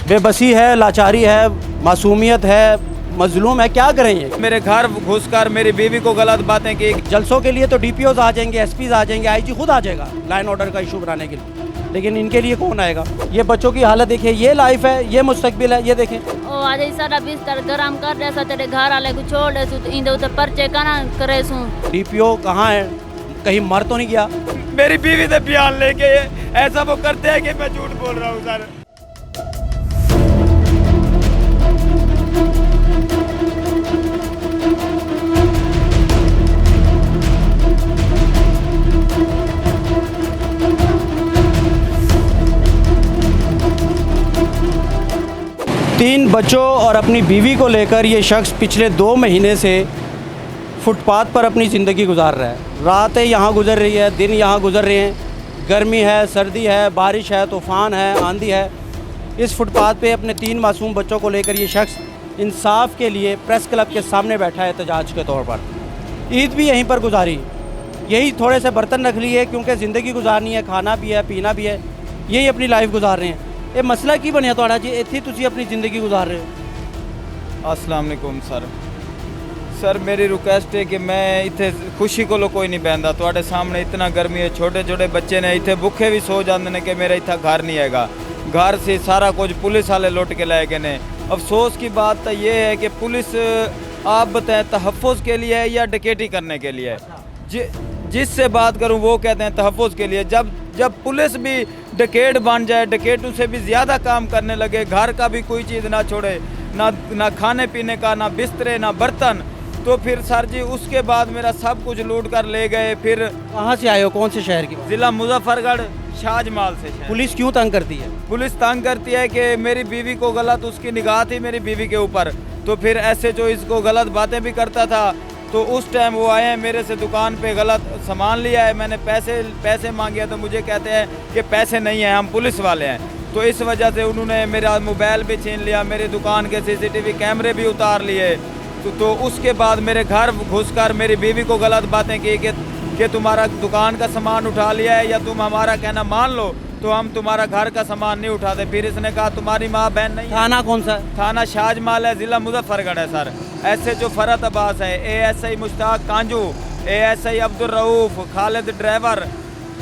बेबसी है, लाचारी है, मासूमियत है, मजलूम है, क्या करें ये? मेरे घर घुसकर मेरी बीवी को गलत बातें की। जलसों के लिए तो डीपीओज आ जाएंगे, एसपीज आ जाएंगे, आईजी खुद आ जाएगा लाइन ऑर्डर का इशू बनाने के लिए, लेकिन इनके लिए कौन आएगा? ये बच्चों की हालत देखिए, ये लाइफ है, ये मुस्तकबिल है, ये देखें। ओ आज सारा बिस्तर गरम कर रहे सा तेरे घर वाले को छोड़ दे सु इंदे उते पर्चे कना करे सु। डीपीओ कहाँ है? कहीं मर तो नहीं गया? मेरी बीवी से बयान लेके ऐसा वो करते हैं कि मैं झूठ बोल रहा हूँ सर। तीन बच्चों और अपनी बीवी को लेकर ये शख्स पिछले 2 महीने से फुटपाथ पर अपनी ज़िंदगी गुजार रहा है। रातें यहाँ गुजर रही है, दिन यहाँ गुजर रहे हैं, गर्मी है, सर्दी है, बारिश है, तूफ़ान है, आंधी है। इस फुटपाथ पे अपने 3 मासूम बच्चों को लेकर ये शख्स इंसाफ के लिए प्रेस क्लब के सामने बैठा है एहतजाज के तौर पर। ईद भी यहीं पर गुजारी, यही थोड़े से बर्तन रख लिए क्योंकि ज़िंदगी गुजारनी है, खाना भी है, पीना भी है, यही अपनी लाइफ गुजार रहे हैं। ये मसला की बनया थोड़ा जी, इतनी तुसी अपनी ज़िंदगी गुजार रहे हो? अस्सलाम वालेकुम सर मेरी रिक्वेस्ट है कि मैं इतने खुशी को कोई नहीं बहता थोड़े सामने। इतना गर्मी है, छोटे छोटे बच्चे ने इतने भुखे भी सो जाते हैं कि मेरा इतना घर नहीं हैगा। घर से सारा कुछ पुलिस वाले लुट के लाए गए ने। अफसोस की बात तो ये है कि पुलिस आप बताएं तहफ़्फ़ुज़ के लिए है या डकैती करने के लिए? जिससे बात करूं वो कहते हैं तहफ़्फ़ुज़ के लिए। जब पुलिस भी डकैत बन जाए, डकैतों से भी ज़्यादा काम करने लगे, घर का भी कोई चीज़ ना छोड़े, ना खाने पीने का, ना बिस्तरे, ना बर्तन, तो फिर सर जी उसके बाद मेरा सब कुछ लूट कर ले गए। फिर कहाँ से आए हो, कौन से शहर की? ज़िला मुजफ्फरगढ़ शाहजमाल से। पुलिस क्यों तंग करती है? पुलिस तंग करती है कि मेरी बीवी को गलत, उसकी निगाह थी मेरी बीवी के ऊपर, तो फिर ऐसे जो इसको गलत बातें भी करता था, तो उस टाइम वो आए हैं मेरे से दुकान पे, गलत सामान लिया है, मैंने पैसे मांगे तो मुझे कहते हैं कि पैसे नहीं हैं, हम पुलिस वाले हैं। तो इस वजह से उन्होंने मेरा मोबाइल भी छीन लिया, मेरी दुकान के सीसीटीवी कैमरे भी उतार लिए। तो उसके बाद मेरे घर घुसकर मेरी बीवी को गलत बातें की कि तुम्हारा दुकान का सामान उठा लिया है, या तुम हमारा कहना मान लो तो हम तुम्हारा घर का सामान नहीं उठाते। फिर इसने कहा तुम्हारी माँ बहन नहीं। थाना कौन सा? थाना शाहजमाल है, ज़िला मुजफ्फरगढ़ है सर। ऐसे जो फरत अब्बास है, ASI Mushtaq कांजू, ASI Abdul Rauf, Khalid driver,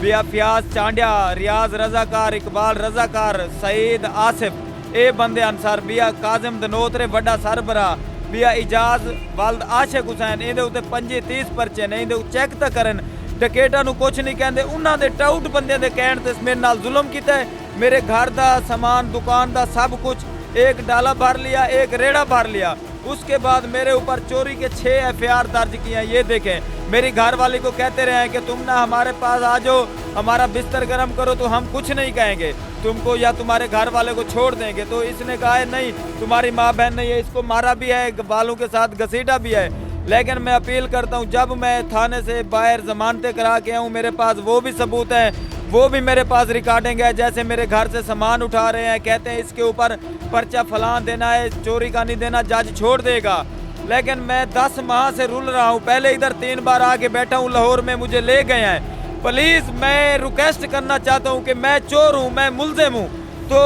बिया फ्याज चांडिया, रियाज रजाकार, इकबाल रजाकार, सईद आसिफ, ए बंदे अंसार, बिया काजिम दनोतरे वड्डा सरबरा, बिया इजाज वालद आशिक हुसैन। इहदे उत्ते 25-30 परचे ने, इहदे चेक तो करन। डकैटां नूं कुछ नहीं कहते, उन्हां दे टाउट बंदियां दे कहण ते मेरे नाल जुल्म कीता है। मेरे घर दा सामान, दुकान दा सब कुछ, एक डाला भर लिया, एक रेड़ा भर लिया। उसके बाद मेरे ऊपर चोरी के 6 FIR दर्ज किए हैं। ये देखें, मेरी घर वाली को कहते रहे हैं कि तुम ना हमारे पास आ जाओ, हमारा बिस्तर गर्म करो, तो हम कुछ नहीं कहेंगे तुमको, या तुम्हारे घर वाले को छोड़ देंगे। तो इसने कहा है नहीं, तुम्हारी माँ बहन नहीं है, इसको मारा भी है, बालों के साथ घसीटा भी है। लेकिन मैं अपील करता हूँ, जब मैं थाने से बाहर जमानतें करा के आऊँ, मेरे पास वो भी सबूत हैं, वो भी मेरे पास रिकॉर्डिंग है। जैसे मेरे घर से सामान उठा रहे हैं, कहते हैं इसके ऊपर पर्चा फलान देना है, चोरी का नहीं देना, जज छोड़ देगा। लेकिन मैं 10 माह से रुल रहा हूँ, पहले इधर 3 बार आके बैठा हूँ, लाहौर में मुझे ले गए हैं। प्लीज़ मैं रिक्वेस्ट करना चाहता हूँ कि मैं चोर हूँ, मैं मुलजिम हूँ। तो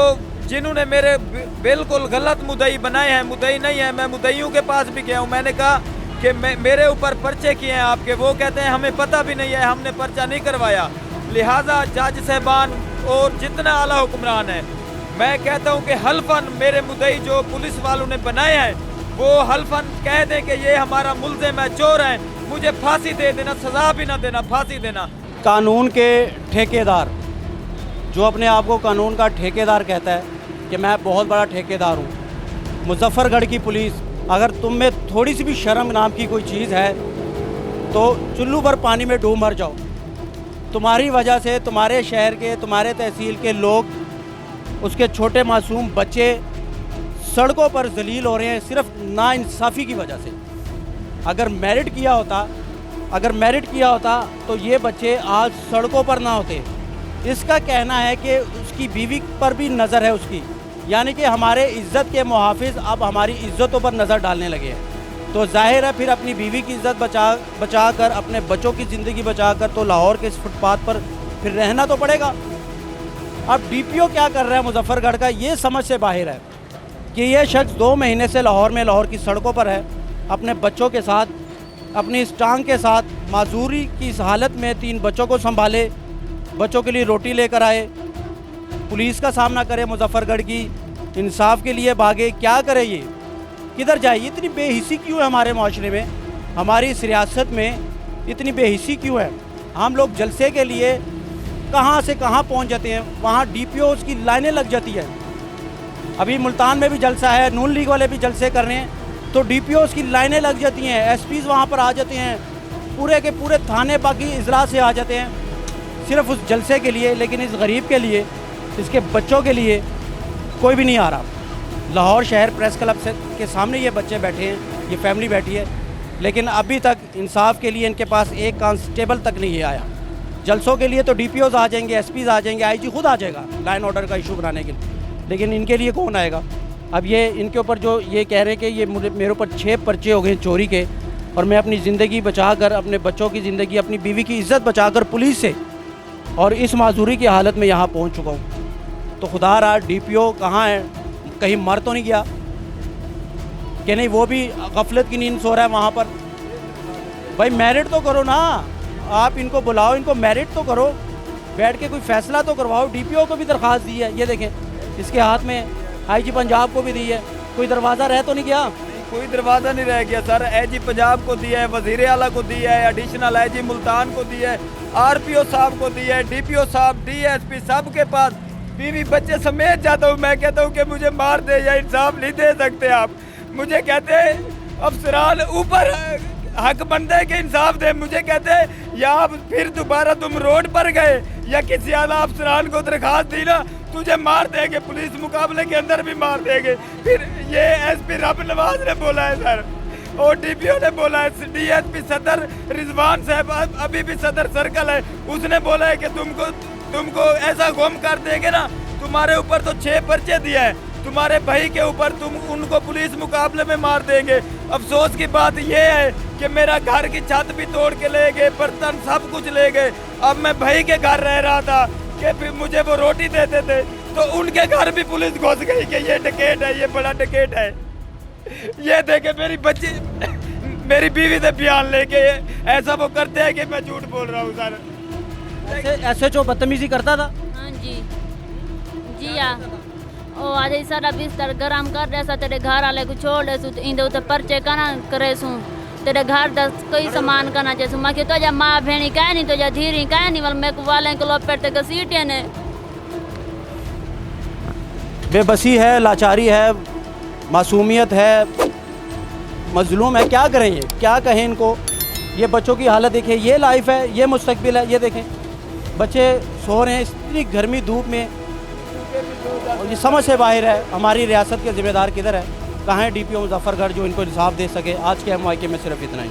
जिन्होंने मेरे बिल्कुल गलत मुद्दई बनाए हैं, मुद्दई नहीं है, मैं मुद्दईयों के पास भी गया हूँ। मैंने कहा कि मेरे ऊपर पर्चे किए हैं आपके, वो कहते हैं हमें पता भी नहीं है, हमने पर्चा नहीं करवाया। लिहाजा जज साहबान और जितना आला हुक्मरान है, मैं कहता हूँ कि हल्फन मेरे मुद्दई जो पुलिस वालों ने बनाए हैं, वो हल्फन कह दें कि ये हमारा मुलजिम है, चोर है, मुझे फांसी दे देना, सजा भी ना देना, फांसी देना। कानून के ठेकेदार जो अपने आप को कानून का ठेकेदार कहता है कि मैं बहुत बड़ा ठेकेदार हूँ, मुजफ्फरगढ़ की पुलिस, अगर तुम में थोड़ी सी भी शर्म नाम की कोई चीज़ है तो चुल्लू भर पानी में डूब मर जाओ। तुम्हारी वजह से तुम्हारे शहर के, तुम्हारे तहसील के लोग, उसके छोटे मासूम बच्चे सड़कों पर जलील हो रहे हैं सिर्फ नाइंसाफ़ी की वजह से। अगर मेरिट किया होता तो ये बच्चे आज सड़कों पर ना होते। इसका कहना है कि उसकी बीवी पर भी नज़र है उसकी, यानी कि हमारे इज़्ज़त के मुहाफिज अब हमारी इज़्ज़तों पर नज़र डालने लगे हैं। तो जाहिर है फिर अपनी बीवी की इज़्ज़त बचा कर, अपने बच्चों की ज़िंदगी बचा कर तो लाहौर के इस फुटपाथ पर फिर रहना तो पड़ेगा। अब डीपीओ क्या कर रहा है मुजफ्फरगढ़ का, ये समझ से बाहर है कि ये शख्स 2 महीने से लाहौर की सड़कों पर है, अपने बच्चों के साथ, अपनी इस टांग के साथ माजूरी की इस हालत में 3 बच्चों को संभाले, बच्चों के लिए रोटी लेकर आए, पुलिस का सामना करे, मुजफ्फरगढ़ की इंसाफ के लिए भागे। क्या करे ये, किधर जाए? इतनी बेहिसी क्यों है हमारे माशरे में, हमारी इस रियासत में इतनी बेहिसी क्यों है? हम लोग जलसे के लिए कहाँ से कहाँ पहुँच जाते हैं, वहाँ डीपीओज़ की लाइनें लग जाती है। अभी मुल्तान में भी जलसा है, नून लीग वाले भी जलसे कर रहे हैं, तो डीपीओज़ की लाइनें लग जाती हैं, एसपीज़ वहाँ पर आ जाते हैं, पूरे के पूरे थाने बाकी इजला से आ जाते हैं सिर्फ उस जलसे के लिए। लेकिन इस गरीब के लिए, इसके बच्चों के लिए कोई भी नहीं आ रहा। लाहौर शहर प्रेस क्लब से के सामने ये बच्चे बैठे हैं, ये फैमिली बैठी है, लेकिन अभी तक इंसाफ के लिए इनके पास एक कांस्टेबल तक नहीं आया। जलसों के लिए तो डीपीओज़ आ जाएंगे, एसपीज़ आ जाएंगे, आईजी खुद आ जाएगा लाइन ऑर्डर का इशू बनाने के लिए, लेकिन इनके लिए कौन आएगा? अब ये इनके ऊपर जो ये कह रहे हैं कि ये मेरे ऊपर 6 पर्चे हो गए चोरी के, और मैं अपनी ज़िंदगी बचाकर, अपने बच्चों की ज़िंदगी, अपनी बीवी की इज़्ज़त बचाकर पुलिस से और इस माजूरी की हालत में यहाँ पहुँच चुका हूँ। तो खुदा रहा डीपीओ कहाँ है, कहीं मर तो नहीं गया कि नहीं, वो भी गफलत की नींद सो रहा है वहाँ पर? भाई मैरिट तो करो ना, आप इनको बुलाओ, इनको मैरिट तो करो, बैठ के कोई फैसला तो करवाओ। डीपीओ को भी दरख्वास्त दी है, ये देखें इसके हाथ में, आईजी पंजाब को भी दी है, कोई दरवाज़ा रह तो नहीं गया? कोई दरवाज़ा नहीं रह गया सर। आईजी पंजाब को दिया है, वज़ीर आला को दिया है, एडिशनल आईजी मुल्तान को दिया है, आरपीओ साहब को दिया है, डीपीओ साहब, डीएसपी सब के पास बीवी बच्चे समेत जाता हूँ। मैं कहता हूँ कि मुझे मार दे या इंसाफ नहीं दे सकते आप। मुझे कहते हैं अफसरान ऊपर हक बनता है कि इंसाफ दे, मुझे कहते हैं या आप फिर दोबारा तुम रोड पर गए या किसी आला अफसरान को दरखास्त दी ना, तुझे मार देंगे, पुलिस मुकाबले के अंदर भी मार देंगे। फिर ये एसपी रब नवाज ने बोला है सर, और डीपीओ ने बोला है, डीएसपी सदर रिजवान साहब अभी भी सदर सर्कल है, उसने बोला है कि तुमको ऐसा गुम कर देंगे ना, तुम्हारे ऊपर तो 6 पर्चे दिए हैं, तुम्हारे भाई के ऊपर तुम उनको पुलिस मुकाबले में मार देंगे। अफसोस की बात यह है कि मेरा घर की छत भी तोड़ के ले गए, बर्तन सब कुछ ले गए। अब मैं भाई के घर रह रहा था कि फिर मुझे वो रोटी देते थे, तो उनके घर भी पुलिस घुस गई कि ये डकैत है, ये बड़ा डकैत है। ये देखे मेरी बच्ची, मेरी बीवी से बयान लेके ऐसा वो करते हैं कि मैं झूठ बोल रहा हूँ सर। ऐसे जो बदतमीजी करता था? हाँ जी जी हाँ, ओ आज सारा बिस्तर गरम कर रहे सा, तेरे घर वाले को छोड़ दे सु, इंदे उते परचे कना करे सु, तेरे घर दस कोई सामान करना चाहिए। मैं कि तो जा माँ भेणी कह नहीं, तो जा धीरी कह नहीं, मैं को वाले को लपेट के घसीटे ने। बेबसी है, लाचारी है, मासूमियत है, मजलूम है, क्या करें ये, क्या कहें इनको? ये बच्चों की हालत देखें, ये लाइफ है, ये मुस्तकबिल है, ये देखें बच्चे सो रहे हैं इतनी गर्मी धूप में, और ये समझ से बाहर है। हमारी रियासत के ज़िम्मेदार किधर है, कहाँ है डीपीओ मुजफ्फरगढ़ जो इनको इंसाफ दे सके? आज के MYK में सिर्फ इतना ही।